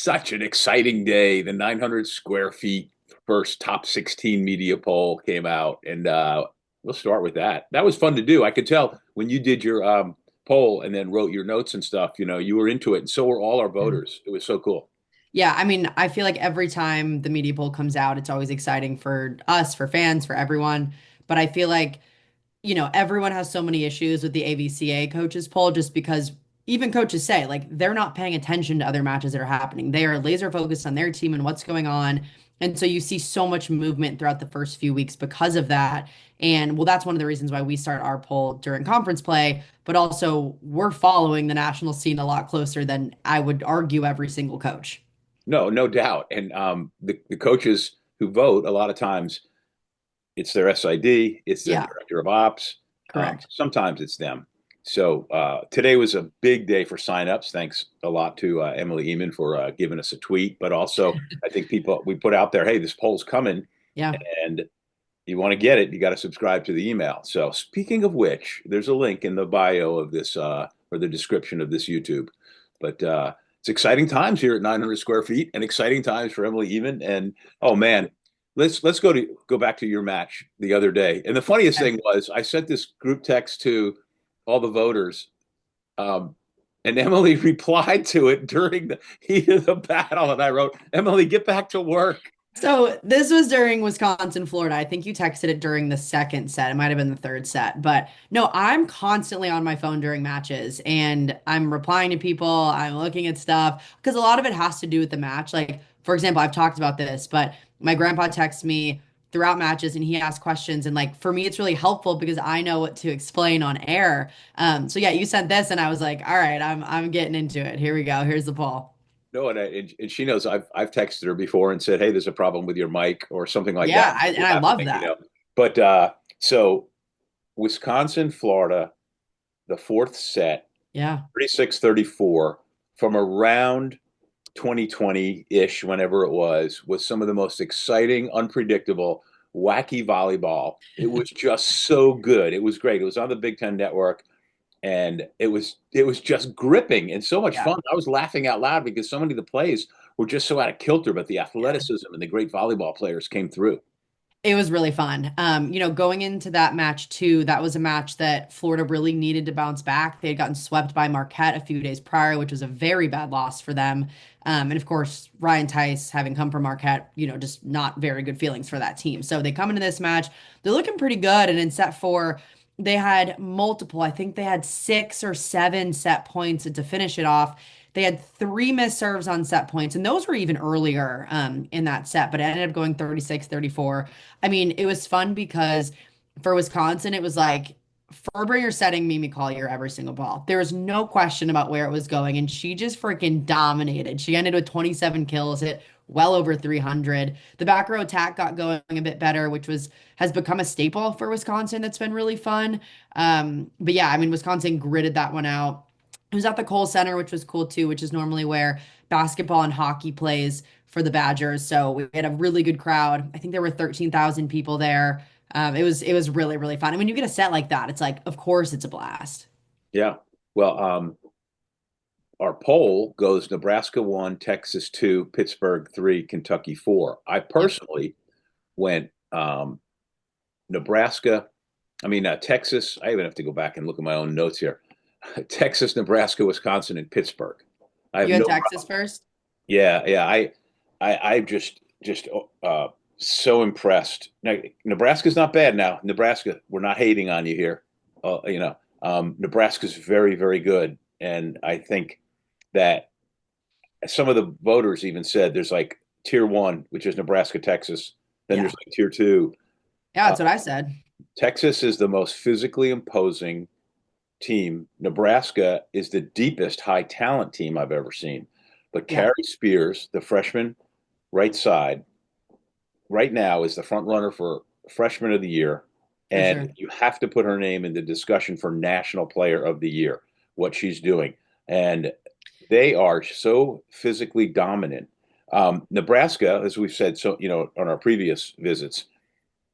Such an exciting day. The 900 square feet first top 16 media poll came out, and we'll start with that. That was fun to do. I could tell when you did your poll and then wrote your notes and stuff, you were into it, and so were all our voters. It was so cool. Yeah, I mean, I feel like every time the media poll comes out, it's always exciting for us, for fans, for everyone. But I feel like, everyone has so many issues with the AVCA coaches poll just because even coaches say, like, they're not paying attention to other matches that are happening. They are laser focused on their team and what's going on. And so you see so much movement throughout the first few weeks because of that. And well, that's one of the reasons why we start our poll during conference play, but also we're following the national scene a lot closer than I would argue every single coach. No, no doubt. And the coaches who vote, a lot of times it's their SID, it's their Yeah, director of ops. correct. Sometimes it's them. So today was a big day for signups. Thanks a lot to Emily Ehman for giving us a tweet. But also, I think we put out there, hey, this poll's coming, Yeah. and you want to get it, you got to subscribe to the email. So speaking of which, there's a link in the bio of this or the description of this YouTube. But it's exciting times here at 900 square feet, and exciting times for Emily Ehman. And oh man, let's go back to your match the other day. And the funniest Okay. thing was I sent this group text to all the voters, um, and Emily replied to it during the heat of the battle. And I wrote, Emily, get back to work. So this was during Wisconsin, Florida. I think you texted it during the second set. It might have been the third set. But no, I'm constantly on my phone during matches and I'm replying to people. I'm looking at stuff because a lot of it has to do with the match. Like, for example, I've talked about this, but my grandpa texts me throughout matches and he asks questions. And like for me, it's really helpful because I know what to explain on air. So yeah, you sent this and I was like, all right, I'm getting into it. Here we go. Here's the poll. No, and she knows I've texted her before and said, "Hey, there's a problem with your mic or something like that Yeah, and I love happening." that. But so Wisconsin, Florida, the fourth set, Yeah. 36-34 from around 2020-ish, whenever it was some of the most exciting, unpredictable, wacky volleyball. It was just so good. It was great. It was on the Big Ten Network and it was just gripping and so much Yeah. fun. I was laughing out loud because so many of the plays were just so out of kilter, but the Yeah. athleticism and the great volleyball players came through. It was really fun. Going into that match too, that was a match that Florida really needed to bounce back. They had gotten swept by Marquette a few days prior, which was a very bad loss for them. And of course, Ryan Tice, having come from Marquette, just not very good feelings for that team. So they come into this match, they're looking pretty good. And in set four, they had multiple, I think they had 6 or 7 set points to finish it off. They had 3 missed serves on set points, and those were even earlier in that set, but it ended up going 36-34. I mean, it was fun because for Wisconsin, it was like Furbringer setting Mimi Collier every single ball. There was no question about where it was going, and she just freaking dominated. She ended with 27 kills, hit well over 300. The back row attack got going a bit better, which has become a staple for Wisconsin. That's been really fun. But yeah, I mean, Wisconsin gritted that one out. It was at the Kohl Center, which was cool too, which is normally where basketball and hockey plays for the Badgers. So we had a really good crowd. I think there were 13,000 people there. It was really, really fun. And when you get a set like that, it's like, of course it's a blast. Yeah. Well, our poll goes Nebraska 1, Texas 2, Pittsburgh 3, Kentucky 4. I Yep. personally went Nebraska, Texas. I even have to go back and look at my own notes here. Texas, Nebraska, Wisconsin, and Pittsburgh. I have You had no Texas first? Yeah, yeah. I'm just so impressed. Now, Nebraska's not bad now. Nebraska, we're not hating on you here. Nebraska's very, very good, and I think that some of the voters even said there's like tier one, which is Nebraska, Texas. Then there's Yeah. like tier two. Yeah, Uh, that's what I said. Texas is the most physically imposing team. Nebraska is the deepest high talent team I've ever seen. But Yeah. Carrie Spears, the freshman right side, right now is the front runner for freshman of the year. For And sure. you have to put her name in the discussion for national player of the year, what she's doing. And they are so physically dominant. Nebraska, as we've said, so on our previous visits,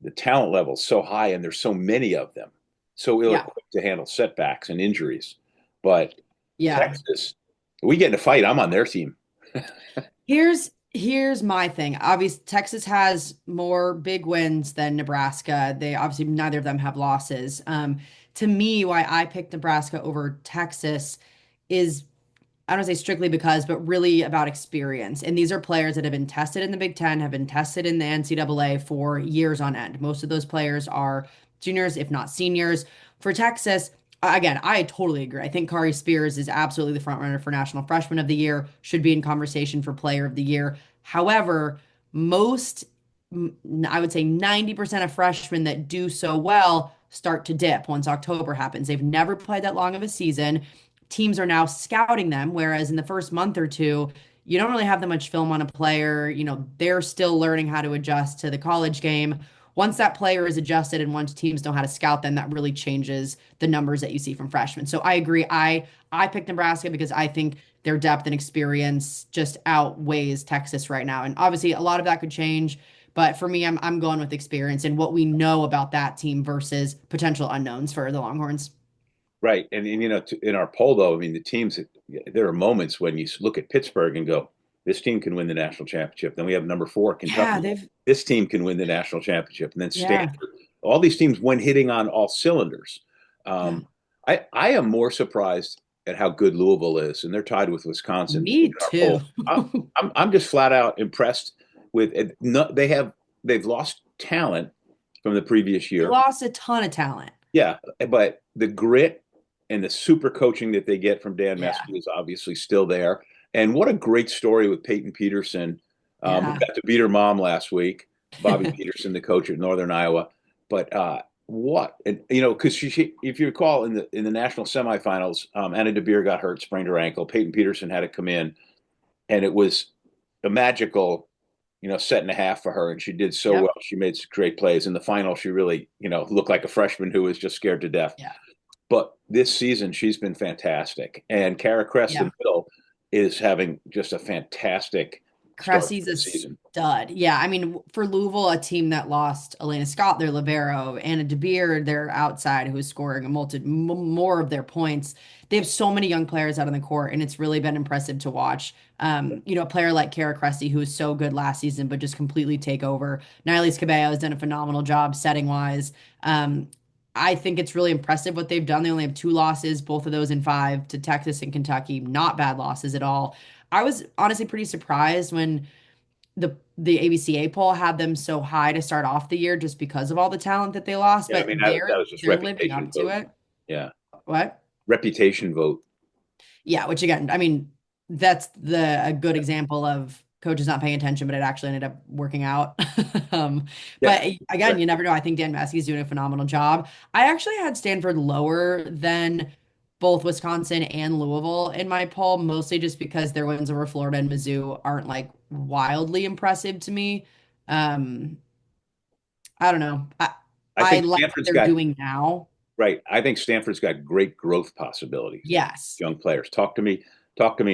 the talent level is so high, and there's so many of them, so Yeah. ill-equipped to handle setbacks and injuries. But Yeah. Texas, we get in a fight, I'm on their team. Here's my thing. Obviously, Texas has more big wins than Nebraska. They obviously neither of them have losses. To me, why I picked Nebraska over Texas is I don't say strictly because, but really about experience. And these are players that have been tested in the Big Ten, have been tested in the NCAA for years on end. Most of those players are juniors, if not seniors. For Texas, again, I totally agree. I think Kari Spears is absolutely the front runner for National Freshman of the Year, should be in conversation for Player of the Year. However, most, I would say 90% of freshmen that do so well start to dip once October happens. They've never played that long of a season. Teams are now scouting them, whereas in the first month or two, you don't really have that much film on a player. They're still learning how to adjust to the college game. Once that player is adjusted and once teams know how to scout them, that really changes the numbers that you see from freshmen. So I agree. I picked Nebraska because I think their depth and experience just outweighs Texas right now. And obviously a lot of that could change. But for me, I'm going with experience and what we know about that team versus potential unknowns for the Longhorns. Right. And in our poll, though, I mean, the teams, there are moments when you look at Pittsburgh and go, this team can win the national championship. Then we have number four, Yeah, Kentucky. they've This team can win the national championship. And then yeah, Stanford. All these teams went hitting on all cylinders. yeah. I am more surprised at how good Louisville is, and they're tied with Wisconsin Me in our too. poll. I'm just flat out impressed with it. No, they've lost talent from the previous They year. lost a ton of talent. Yeah, but the grit and the super coaching that they get from Dan Yeah, Meskey is obviously still there. And what a great story with Peyton Peterson, who yeah. got to beat her mom last week. Bobby Peterson, the coach at Northern Iowa. But what, and because if you recall, in the national semifinals, Anna DeBeer got hurt, sprained her ankle. Peyton Peterson had to come in, and it was a magical, set and a half for her, and she did so well. Yep. She made some great plays. In the final, she really, looked like a freshman who was just scared to death. Yeah. But this season, she's been fantastic. And Kara Crest, the Yeah. middle, is having just a fantastic start to Cressey's the a season. stud. Yeah, I mean, for Louisville, a team that lost Elena Scott, their libero, Anna DeBeer, their outside, who's scoring more of their points. They have so many young players out on the court, and it's really been impressive to watch. A player like Kara Cressy, who was so good last season, but just completely take over. Nilese Cabello has done a phenomenal job setting wise. I think it's really impressive what they've done. They only have two losses, both of those in five to Texas and Kentucky. Not bad losses at all. I was honestly pretty surprised when the ABCA poll had them so high to start off the year just because of all the talent that they lost, Yeah, I but mean, that they're was just they're living reputation up to vote. it. Yeah. What? Reputation vote. Yeah, which again, I mean, that's a good example of coaches not paying attention, but it actually ended up working out. Um, Yeah. but again, you never know. I think Dan Maskey's doing a phenomenal job. I actually had Stanford lower than both Wisconsin and Louisville in my poll, mostly just because their wins over Florida and Mizzou aren't like wildly impressive to me. Um, I don't know. I I think like what Stanford's they're got, doing now. right. I think Stanford's got great growth possibilities with Yes. young players. Talk to me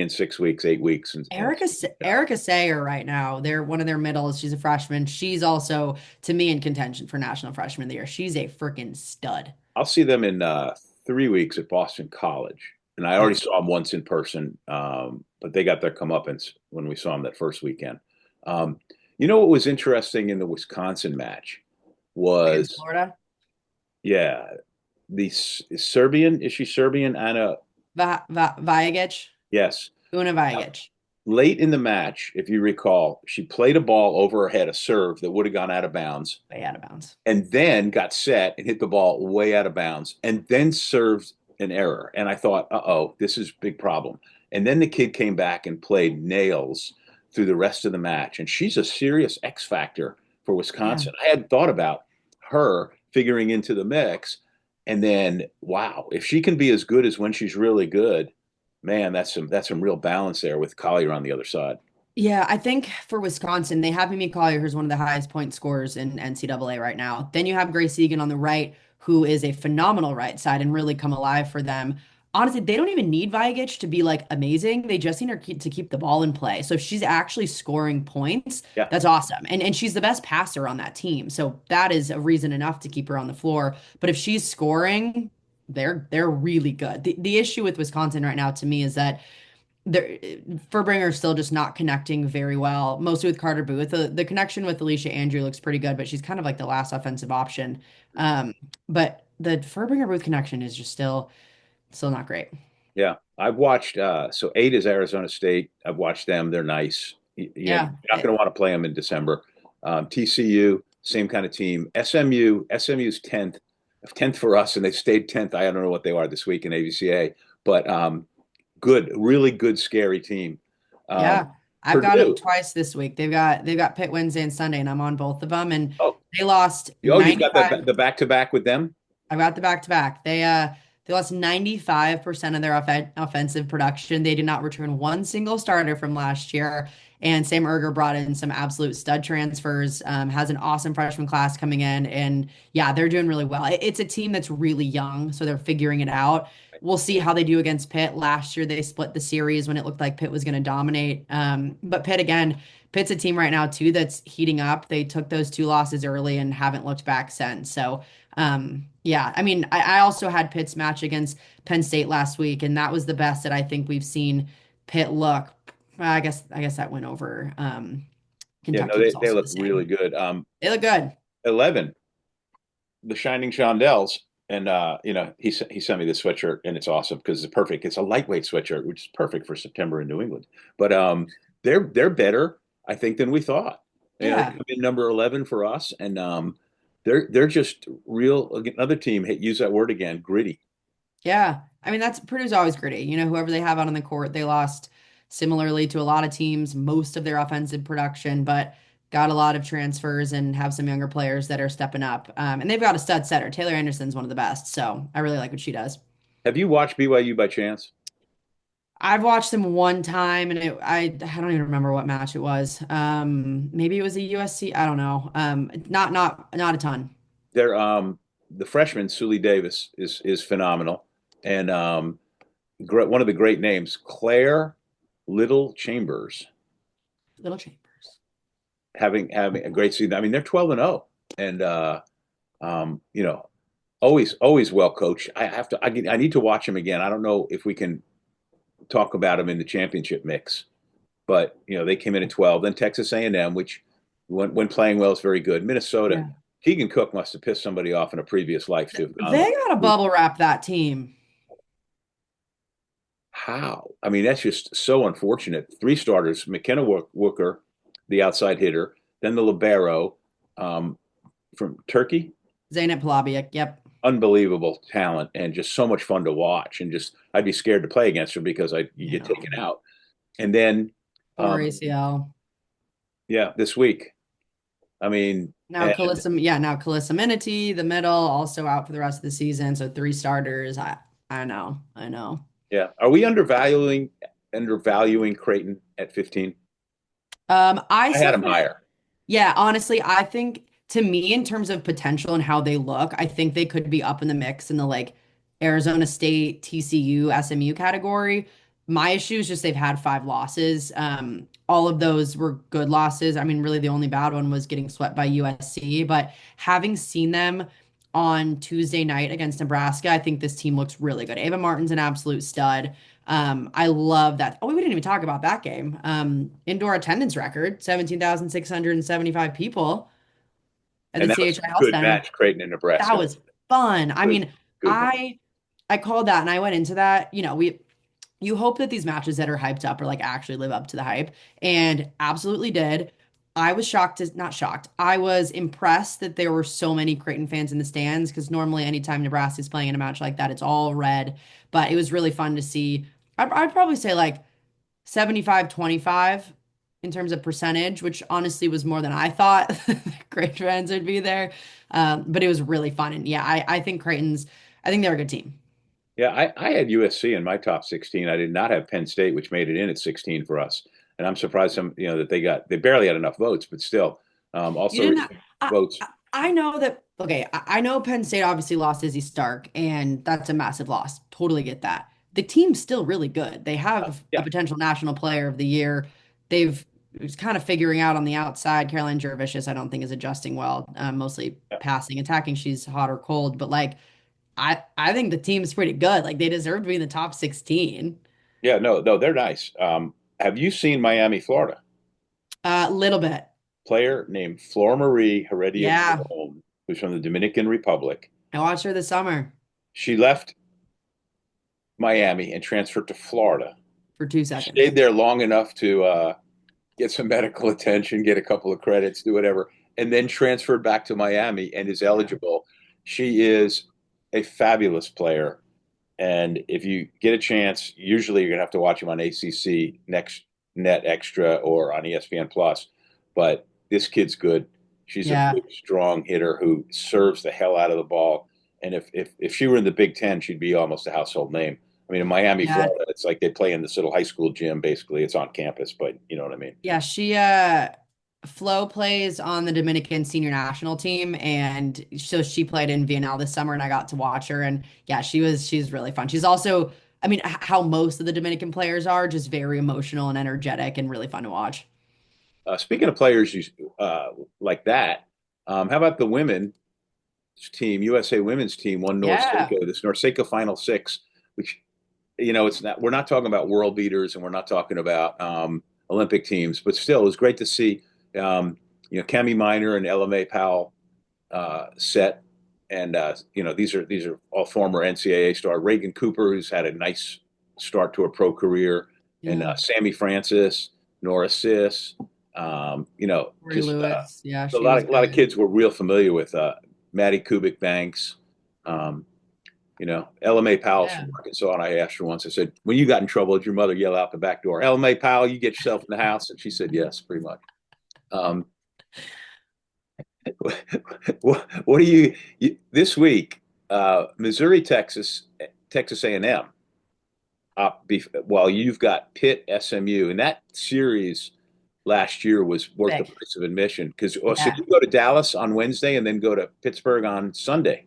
in 6 weeks, 8 weeks, and Erica Sayer right now, they're one of their middles. She's a freshman. She's also, to me, in contention for National Freshman of the Year. She's a freaking stud. I'll see them in 3 weeks at Boston College. And I already Nice. saw them once in person, but they got their comeuppance when we saw them that first weekend. Um, what was interesting in the Wisconsin match Against was, Florida. yeah, Serbian. Is she Serbian? Anna, Vajagic. yes. Una Now, Vajagic. late in the match, if you recall, she played a ball over her head, a serve that would have gone out of bounds, Way out of bounds. and then got set and hit the ball way out of bounds, and then served an error. And I thought, oh, this is a big problem. And then the kid came back and played nails through the rest of the match. And she's a serious X factor for Yeah. Wisconsin. I hadn't thought about her figuring into the mix. And then, wow, if she can be as good as when she's really good, man, that's some real balance there with Collier on the other side. Yeah, I think for Wisconsin, they have Mimi Collier, who's one of the highest point scorers in NCAA right now. Then you have Grace Egan on the right, who is a phenomenal right side and really come alive for them. Honestly, they don't even need Vajagic to be like amazing. They just need her to keep the ball in play. So if she's actually scoring points, Yeah. that's awesome. And she's the best passer on that team. So that is a reason enough to keep her on the floor. But if she's scoring, they're really good. The issue with Wisconsin right now to me is that there Furbringer's still just not connecting very well, mostly with Carter Booth. The connection with Alicia Andrew looks pretty good, but she's kind of like the last offensive option. But the Furbringer Booth connection is just still not great. Yeah, I've watched. So eight is Arizona State. I've watched them. They're nice. You're Yeah. not going to want to play them in December. TCU, same kind of team. SMU's tenth for us, and they stayed 10th. I don't know what they are this week in AVCA, but good, really good, scary team. Um, Yeah. I've got them Purdue. twice this week. They've got Pitt Wednesday and Sunday, and I'm on both of them. And Oh, they lost you've got 95. the back to back with them. I've got the back to back. They lost 95% of their offensive production. They did not return one single starter from last year. And Sam Erger brought in some absolute stud transfers, has an awesome freshman class coming in. And yeah, they're doing really well. It's a team that's really young, so they're figuring it out. We'll see how they do against Pitt. Last year, they split the series when it looked like Pitt was going to dominate. But Pitt's a team right now, too, that's heating up. They took those two losses early and haven't looked back since. So, yeah, I mean, I also had Pitt's match against Penn State last week, and that was the best that I think we've seen Pitt look. I guess that went over. Yeah, no, Kentucky was they also the look really same. good. They look good. 11, the Shining Shondells. And he sent me this sweatshirt, and it's awesome because it's perfect. It's a lightweight sweatshirt, which is perfect for September in New England. But they're better, I think, than we thought. They Yeah. come in number 11 for us, and they're just real. Another team, use that word again, gritty. Yeah. I mean, that's Purdue's always gritty. Whoever they have out on the court, they lost similarly to a lot of teams, most of their offensive production, but got a lot of transfers and have some younger players that are stepping up. And they've got a stud setter. Taylor Anderson's one of the best. So I really like what she does. Have you watched BYU by chance? I've watched them one time and I don't even remember what match it was. Maybe it was a USC. I don't know. Not a ton. They're the freshman Sully Davis is phenomenal, and one of the great names, Claire Little Chambers, Little Chambers. having a great season. I mean, they're 12-0, and you know, always well coached. I need to watch them again. I don't know if we can talk about them in the championship mix, but they came in at 12. Then Texas A&M, which when playing well is very good. Minnesota, Yeah. Keegan Cook must have pissed somebody off in a previous life to have gone They got to there. bubble wrap that team. How? I mean, that's just so unfortunate. Three starters: McKenna Wooker, the outside hitter, then the libero um, from Turkey. Zeynep Palabiak. Yep. Unbelievable talent and just so much fun to watch. And just I'd be scared to play against her because you You get know, taken out. And then, or um, ACL. yeah, this week. I mean, Now and Kalissa Minity, the middle, also out for the rest of the season. So three starters. I know. I know. yeah, are we undervaluing Creighton at 15? I I had still them think, higher. yeah, honestly, I think to me, in terms of potential and how they look, I think they could be up in the mix in the like Arizona State, TCU, SMU category. My issue is just they've had five losses. All of those were good losses. I mean, really the only bad one was getting swept by USC, but having seen them on Tuesday night against Nebraska, I think this team looks really good. Ava Martin's an absolute stud. I love that. Oh, we didn't even talk about that game. Indoor attendance record, 17,675 people at the And that was a CHIL good Center. match, Creighton and That Nebraska. was fun. I Good, mean, good match. I called that and I went into that. You hope that these matches that are hyped up are like actually live up to the hype, and absolutely did. I was not shocked. I was impressed that there were so many Creighton fans in the stands because normally anytime Nebraska is playing in a match like that, it's all red. But it was really fun to see. I'd probably say like 75-25 in terms of percentage, which honestly was more than I thought Creighton fans would be there. But it was really fun. And yeah, I think they're a good team. Yeah, I had USC in my top 16. I did not have Penn State, which made it in at 16 for us. And I'm surprised that they barely had enough votes, but still, You also didn't. I, votes. I know that. Okay, I know Penn State obviously lost Izzy Stark, and that's a massive loss. Totally get that. The team's still really good. They have a Yeah. potential national player of the year. They've it's kind of figuring out on the outside. Caroline Jervicius, I don't think is adjusting well. Mostly Yeah. passing, attacking. She's hot or cold, but like I think the team's pretty good. Like they deserve to be in the top 16. Yeah, no, no, they're nice. Have you seen Miami, Florida? Little bit. Player named Flor Marie Heredia Yeah. Perón, who's from the Dominican Republic. I watched her this summer She left Miami and transferred to Florida. for 2 seconds. Stayed there long enough to get some medical attention, get a couple of credits, do whatever, and then transferred back to Miami and is Yeah. eligible. She is a fabulous player. And if you get a chance, usually you're gonna have to watch him on ACC Next Net Extra or on ESPN Plus. But this kid's good. She's a Yeah. big, strong hitter who serves the hell out of the ball. And if she were in the Big Ten, she'd be almost a household name. I mean, in Miami, Yeah. Florida, it's like they play in this little high school gym. Basically, it's on campus, but you know what I mean. Yeah, Flo plays on the Dominican senior national team, and so she played in VNL this summer, and I got to watch her, and yeah, she's really fun. She's also, I mean, how most of the Dominican players are, just very emotional and energetic and really fun to watch. Speaking of players like that, how about the women's team? USA women's team won Yeah, This Norseca Final Six, which it's not. We're not talking about world beaters, and we're not talking about Olympic teams, but still, it was great to see. Cami Minor and LMA Powell set, and these are all former NCAA star. Reagan Cooper, who's had a nice start to a pro career, and yeah. Sammy Francis, Nora Sis. Corey Just Lewis, yeah, a she lot was of a lot of good. kids we're real familiar with. Maddie Kubik Banks. Um, LMA Powell's Yeah. from Arkansas, and I asked her once. I said, "When you got in trouble, did your mother yell out the back door, LMA Powell, you get yourself in the house?" And she said, "Yes, pretty much." Um, what do this week? Missouri, Texas A&M. While you've got Pitt, SMU, and that series last year was worth the Big. price of admission because so Yeah. you go to Dallas on Wednesday and then go to Pittsburgh on Sunday.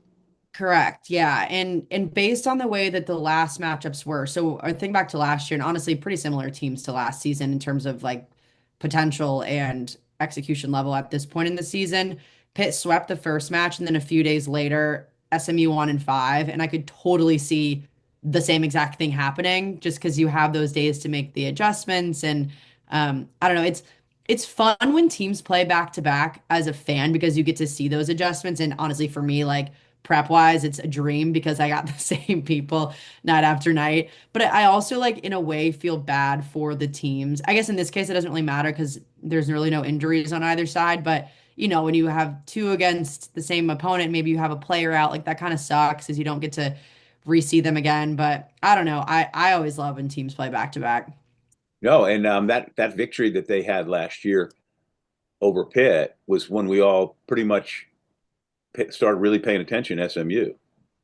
Correct. Yeah. And based on the way that the last matchups were, so I think back to last year and honestly pretty similar teams to last season in terms of like potential and execution level at this point in the season. Pitt swept the first match and then a few days later, SMU won in five. And I could totally see the same exact thing happening just because you have those days to make the adjustments. And I don't know, it's fun when teams play back to back as a fan because you get to see those adjustments. And honestly, for me, like prep wise, it's a dream because I got the same people night after night. But I also like in a way feel bad for the teams. I guess in this case it doesn't really matter because there's really no injuries on either side. But when you have two against the same opponent, maybe you have a player out, like that kind of sucks as you don't get to re-see them again. But I don't know. I always love when teams play back to back. No, and that victory that they had last year over Pitt was when we all pretty much started really paying attention. SMU, you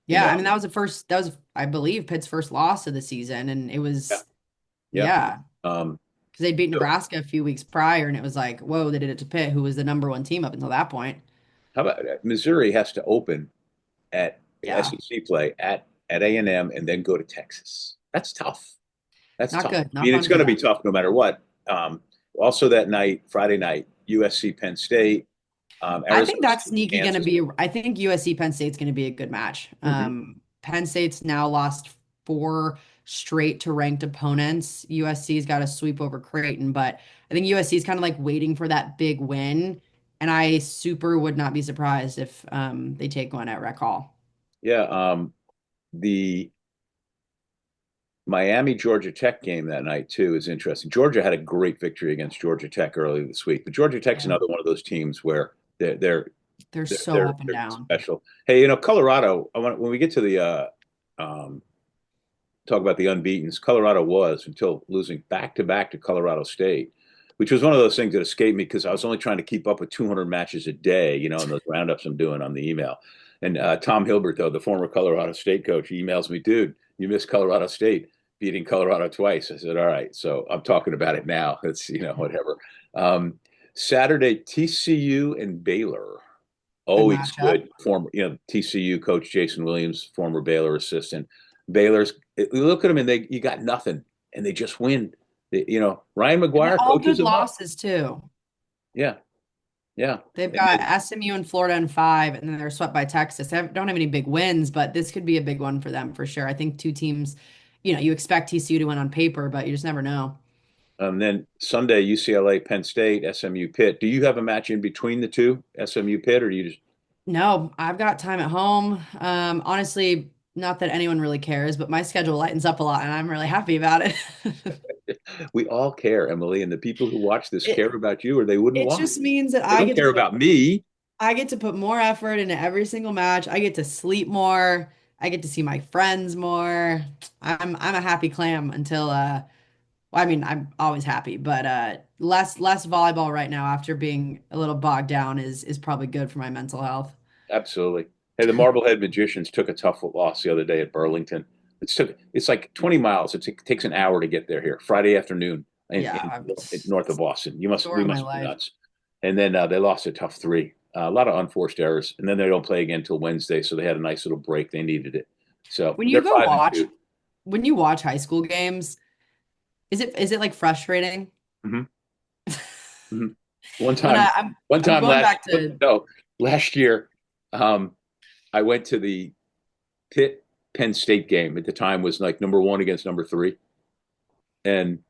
Yeah, know, I mean that was I believe Pitt's first loss of the season, and it yeah, was yeah. yeah. Um, Because they beat so Nebraska a few weeks prior, and it was like, whoa, they did it to Pitt, who was the number one team up until that point. how about Missouri has to open at Yeah, SEC play at A&M and then go to Texas. That's tough. That's not tough. good, I not mean, it's fun for going to be them. tough no matter what. Also that night, Friday night, USC Penn State, I think Arizona that's State, sneaky going to Kansas. be. I think USC Penn State's going to be a good match. Mm-hmm. Penn State's now lost four straight to ranked opponents. USC's got a sweep over Creighton, but I think USC is kind of like waiting for that big win, and I super would not be surprised if they take one at Rec Hall. Yeah, the Miami Georgia Tech game that night too is interesting. Georgia had a great victory against Georgia Tech earlier this week, but Georgia Tech's Yeah, another one of those teams where they're they're they're they're so they're, up and they're down. special. Hey, Colorado. When we get to the um, talk about the unbeaten's, Colorado was until losing back to back to Colorado State, which was one of those things that escaped me because I was only trying to keep up with 200 matches a day, in those roundups I'm doing on the email. And Tom Hilbert, though, the former Colorado State coach, he emails me, dude, you missed Colorado State beating Colorado twice. I said, all right, so I'm talking about it now. It's whatever. Um, Saturday, TCU and Baylor. Good Always matchup. good. Former, TCU coach Jason Williams, former Baylor assistant. Baylor's. You look at them and you got nothing, and they just win. Ryan And they're McGuire all coaches good them up. losses too. Yeah, yeah. They've And got then, SMU and Florida in five, and then they're swept by Texas. Don't have any big wins, but this could be a big one for them for sure. I think two teams, you expect TCU to win on paper, but you just never know. Then Sunday, UCLA, Penn State, SMU, Pitt. Do you have a match in between the two, SMU, Pitt, or do you just? No, I've got time at home. Honestly, not that anyone really cares, but my schedule lightens up a lot and I'm really happy about it. We all care, Emily, and the people who watch this care It about you, or they wouldn't it watch. just means that They don't care about me. I get to put more effort into every single match. I get to sleep more. I get to see my friends more. I'm a happy clam until well, I mean, I'm always happy, but less volleyball right now after being a little bogged down is probably good for my mental health. Absolutely. Hey, the Marblehead Magicians took a tough loss the other day at Burlington. It's like 20 miles. It takes an hour to get there here, Friday afternoon Yeah, in north of Boston. story We of my must be life. nuts. And then they lost a tough three. A lot of unforced errors, and then they don't play again until Wednesday. So they had a nice little break. They needed it. So When you they're go 5-2. when you watch high school games, is it like frustrating? Hmm. Hmm. One When time, one I'm time going last back to no last year, um, I went to the Pitt Penn State game. At the time was like number one against number three, and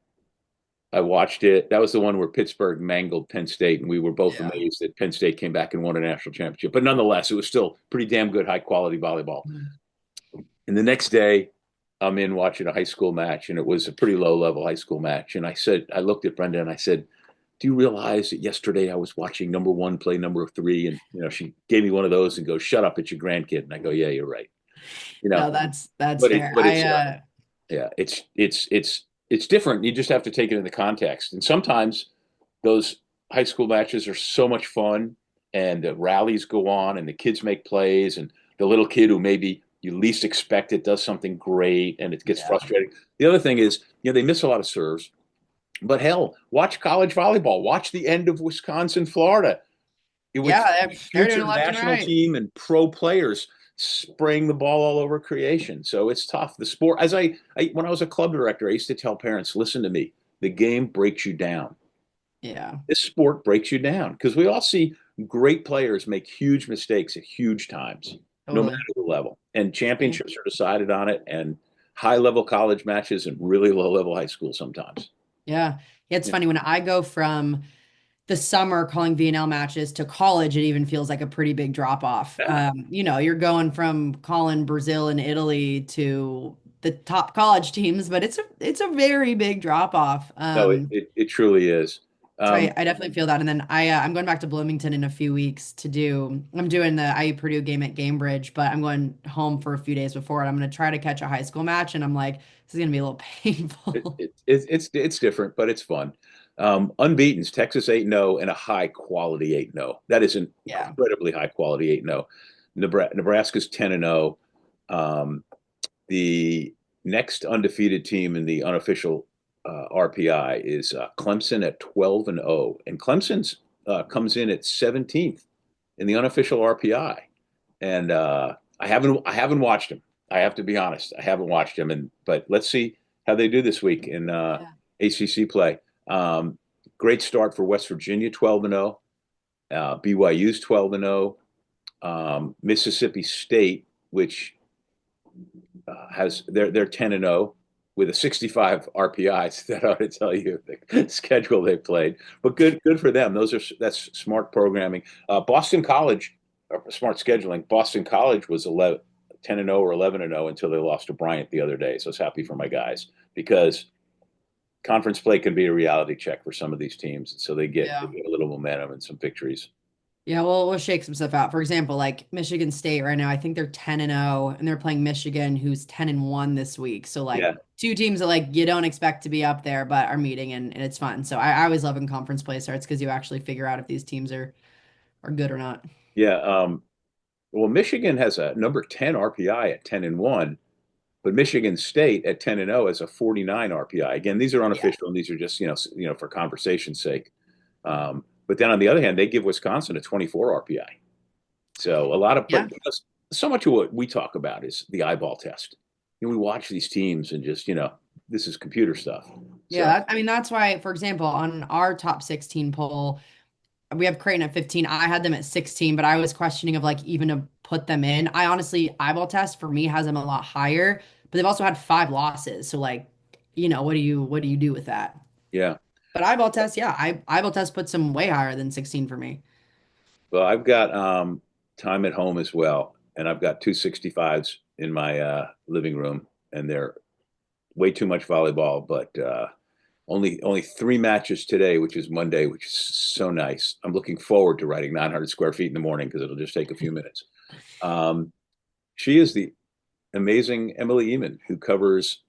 I watched it. That was the one where Pittsburgh mangled Penn State, and we were both yeah. amazed that Penn State came back and won a national championship. But nonetheless, it was still pretty damn good, high quality volleyball. And the next day, I'm in watching a high school match, and it was a pretty low level high school match. And I looked at Brenda and I said, "Do you realize that yesterday I was watching number one play number three?" And she gave me one of those and goes, "Shut up, it's your grandkid." And I go, "Yeah, you're right." You No, know, that's but fair. it's yeah, it's different. You just have to take it into context. And sometimes those high school matches are so much fun, and the rallies go on, and the kids make plays, and the little kid who maybe you least expect it does something great, and it gets Yeah. frustrating. The other thing is, they miss a lot of serves. But hell, watch college volleyball. Watch the end of Wisconsin, Florida, with Yeah, they're doing future it left and national right. team and pro players spraying the ball all over creation. So it's tough. The sport, when I was a club director, I used to tell parents, listen to me, the game breaks you down. Yeah, This sport breaks you down because we all see great players make huge mistakes at huge times, no matter totally. the level. And Yeah. championships are decided on it, and high level college matches and really low level high school sometimes. Yeah. Yeah, it's Yeah. funny when I go from the summer calling VNL matches to college, it even feels like a pretty big drop off. Yeah. You're going from calling Brazil and Italy to the top college teams, but it's a very big drop off. No, it truly is. So Um, I definitely feel that. And then I'm going back to Bloomington in a few weeks I'm doing the IU Purdue game at Gamebridge, but I'm going home for a few days before it. I'm going to try to catch a high school match. And I'm like, this is going to be a little painful. it's different, but it's fun. Unbeaten's Texas 8-0 and a high quality 8-0. That is an Yeah. incredibly high quality 8-0. Nebraska's 10-0. The next undefeated team in the unofficial RPI is Clemson at 12-0, and Clemson's comes in at 17th in the unofficial RPI. And I haven't watched him. I have to be honest, I haven't watched him. But let's see how they do this week in Yeah. ACC play. Great start for West Virginia, 12-0. BYU's 12-0. Mississippi State, which has they're 10-0 with a 65 RPIs. That ought to tell you the schedule they played. But good for them. That's smart programming. Boston College, smart scheduling. Boston College was 10-0 or 11-0 until they lost to Bryant the other day. So I was happy for my guys because conference play can be a reality check for some of these teams. So they Yeah. get a little momentum and some victories. Yeah, well, we'll shake some stuff out. For example, like Michigan State right now, I think they're 10-0 and they're playing Michigan, who's 10-1 this week. So like Yeah, two teams that like you don't expect to be up there, but are meeting and it's fun. So I always love when conference play starts because you actually figure out if these teams are good or not. yeah. Well, Michigan has a number 10 RPI at 10-1, but Michigan State at 10-0 has a 49 RPI. Again, these are Yeah. unofficial and these are just, for conversation's sake. But then on the other hand, they give Wisconsin a 24 RPI. So but Yeah. so much of what we talk about is the eyeball test. We watch these teams and just, this is computer stuff. Yeah, So I mean that's why, for example, on our top 16 poll, we have Creighton at 15. I had them at 16, but I was questioning of like even to put them in. I honestly, eyeball test for me has them a lot higher, but they've also had 5 losses. So like, what do you do with that? Yeah. But eyeball test, yeah, eyeball test puts them way higher than 16 for me. Well, I've got time at home as well, and I've got two 65s in my living room, and they're way too much volleyball, but only 3 matches today, which is Monday, which is so nice. I'm looking forward to riding 900 square feet in the morning because it'll just take a few minutes. Um, she is the amazing Emily Ehman, who covers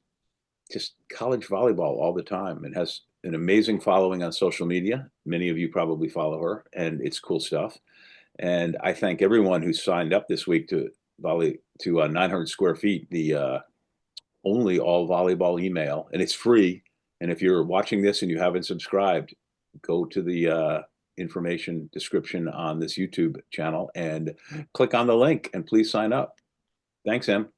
just college volleyball all the time and has an amazing following on social media. Many of you probably follow her, and it's cool stuff. And I thank everyone who signed up this week to volley to 900 square feet, the only all volleyball email, and it's free. And if you're watching this and you haven't subscribed, go to the information description on this YouTube channel and click on the link and please sign up. Thanks, Em.